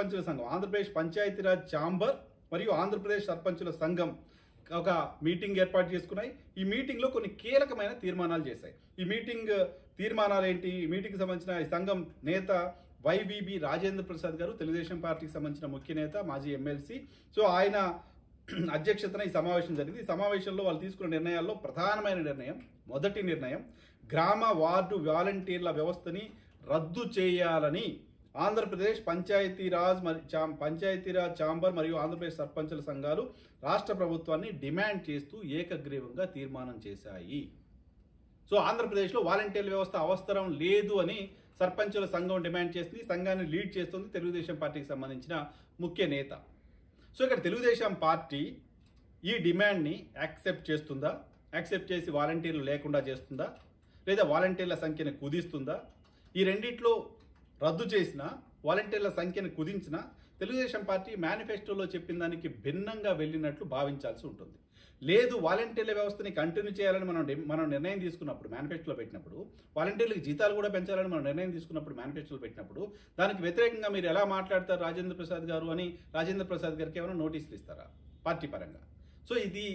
సర్పంచుల సంఘం, ఆంధ్రప్రదేశ్ పంచాయతీరాజ్ ఛాంబర్ మరియు ఆంధ్రప్రదేశ్ సర్పంచుల సంఘం ఒక మీటింగ్ ఏర్పాటు చేసుకున్నాయి. ఈ మీటింగ్లో కొన్ని కీలకమైన తీర్మానాలు చేశాయి. ఈ మీటింగ్ తీర్మానాలు ఏంటి? ఈ మీటింగ్కి సంబంధించిన ఈ సంఘం నేత వైవిబి రాజేంద్ర ప్రసాద్ గారు, తెలుగుదేశం పార్టీకి సంబంధించిన ముఖ్య నేత, మాజీ ఎమ్మెల్సీ. సో ఆయన అధ్యక్షతన ఈ సమావేశం జరిగింది. ఈ సమావేశంలో వాళ్ళు తీసుకున్న నిర్ణయాల్లో ప్రధానమైన నిర్ణయం, మొదటి నిర్ణయం, గ్రామ వార్డు వాలంటీర్ల వ్యవస్థని రద్దు చేయాలని ఆంధ్రప్రదేశ్ పంచాయతీరాజ్ ఛాంబర్ మరియు ఆంధ్రప్రదేశ్ సర్పంచుల సంఘాలు రాష్ట్ర ప్రభుత్వాన్ని డిమాండ్ చేస్తూ ఏకగ్రీవంగా తీర్మానం చేశాయి. సో ఆంధ్రప్రదేశ్లో వాలంటీర్ల వ్యవస్థ అవసరం లేదు అని సర్పంచుల సంఘం డిమాండ్ చేస్తుంది. సంఘాన్ని లీడ్ చేస్తుంది తెలుగుదేశం పార్టీకి సంబంధించిన ముఖ్య నేత. సో ఇక్కడ తెలుగుదేశం పార్టీ ఈ డిమాండ్ని యాక్సెప్ట్ చేస్తుందా? యాక్సెప్ట్ చేసి వాలంటీర్లు లేకుండా చేస్తుందా? లేదా వాలంటీర్ల సంఖ్యను కుదిస్తుందా? ఈ రెండిట్లో రద్దు చేసిన, వాలంటీర్ల సంఖ్యను కుదించిన తెలుగుదేశం పార్టీ మేనిఫెస్టోలో చెప్పిన దానికి భిన్నంగా వెళ్ళినట్లు భావించాల్సి ఉంటుంది. లేదు, వాలంటీర్ల వ్యవస్థని కంటిన్యూ చేయాలని మనం నిర్ణయం తీసుకున్నప్పుడు, మేనిఫెస్టోలో పెట్టినప్పుడు, వాలంటీర్లకు జీతాలు కూడా పెంచాలని మనం నిర్ణయం తీసుకున్నప్పుడు, మేనిఫెస్టోలో పెట్టినప్పుడు, దానికి వ్యతిరేకంగా మీరు ఎలా మాట్లాడతారు రాజేంద్ర ప్రసాద్ గారు అని రాజేంద్ర ప్రసాద్ గారికి ఏమైనా నోటీసులు ఇస్తారా పార్టీ పరంగా? సో ఇది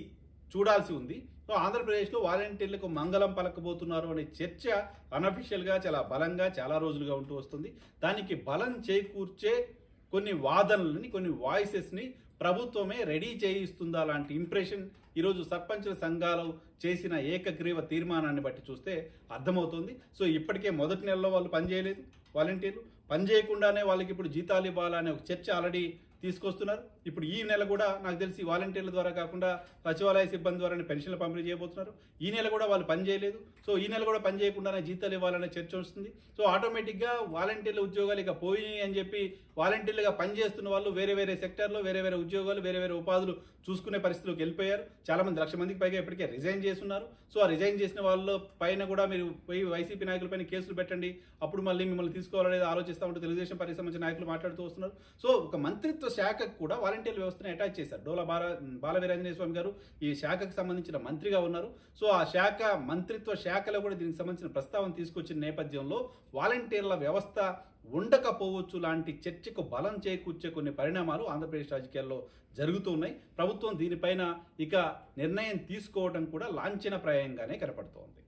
చూడాల్సి ఉంది. సో ఆంధ్రప్రదేశ్లో వాలంటీర్లకు మంగళం పలకబోతున్నారు అనే చర్చ అనఫిషియల్గా చాలా బలంగా చాలా రోజులుగా ఉంటూ వస్తుంది. దానికి బలం చేకూర్చే కొన్ని వాదనలని, కొన్ని వాయిసెస్ని ప్రభుత్వమే రెడీ చేయిస్తుందా లాంటి ఇంప్రెషన్ ఈరోజు సర్పంచుల సంఘాలు చేసిన ఏకగ్రీవ తీర్మానాన్ని బట్టి చూస్తే అర్థమవుతుంది. సో ఇప్పటికే మొదటి నెలలో వాళ్ళు పనిచేయలేదు, వాలంటీర్లు పనిచేయకుండానే వాళ్ళకి ఇప్పుడు జీతాలు ఇవ్వాలనే ఒక చర్చ ఆల్రెడీ తీసుకొస్తున్నారు. ఇప్పుడు ఈ నెల కూడా నాకు తెలిసి వాలంటీర్ల ద్వారా కాకుండా సచివాలయ సిబ్బంది ద్వారానే పెన్షన్లు పంపిణీ చేయబోతున్నారు. ఈ నెల కూడా వాళ్ళు పని చేయలేదు. సో ఈ నెల కూడా పని చేయకుండానే జీతాలు ఇవ్వాలనే చర్చ వస్తుంది. సో ఆటోమేటిక్గా వాలంటీర్ల ఉద్యోగాలు ఇక పోయినాయి అని చెప్పి వాలంటీర్లుగా పనిచేస్తున్న వాళ్ళు వేరే వేరే సెక్టార్లో వేరే వేరే ఉద్యోగాలు, వేరే వేరే ఉపాధులు చూసుకునే పరిస్థితిలోకి వెళ్ళిపోయారు. చాలామంది 1,00,000 మందికి పైగా ఇప్పటికే రిజైన్ చేస్తున్నారు. సో ఆ రిజైన్ చేసిన వాళ్ళ పైన కూడా మీరు పోయి వైసీపీ నాయకులపైన కేసులు పెట్టండి, అప్పుడు మళ్ళీ మిమ్మల్ని తీసుకోవాలనేది ఆలోచిస్తూ ఉంటే తెలుగుదేశం పార్టీకి సంబంధించిన నాయకులు మాట్లాడుతూ వస్తున్నారు. సో ఒక మంత్రిత్వ శాఖకు కూడా వాలంటీర్ల వ్యవస్థను అటాచ్ చేశారు. డోలా బాలవీరాంజనేయ స్వామి గారు ఈ శాఖకు సంబంధించిన మంత్రిగా ఉన్నారు. సో ఆ శాఖ మంత్రిత్వ శాఖలో కూడా దీనికి సంబంధించిన ప్రస్తావన తీసుకొచ్చిన నేపథ్యంలో వాలంటీర్ల వ్యవస్థ ఉండకపోవచ్చు లాంటి చర్చకు బలం చేకూర్చే కొన్ని పరిణామాలు ఆంధ్రప్రదేశ్ రాజకీయాల్లో జరుగుతూ ఉన్నాయి. ప్రభుత్వం దీనిపైన ఇక నిర్ణయం తీసుకోవడం కూడా లాంఛనప్రాయంగానే కనపడుతోంది.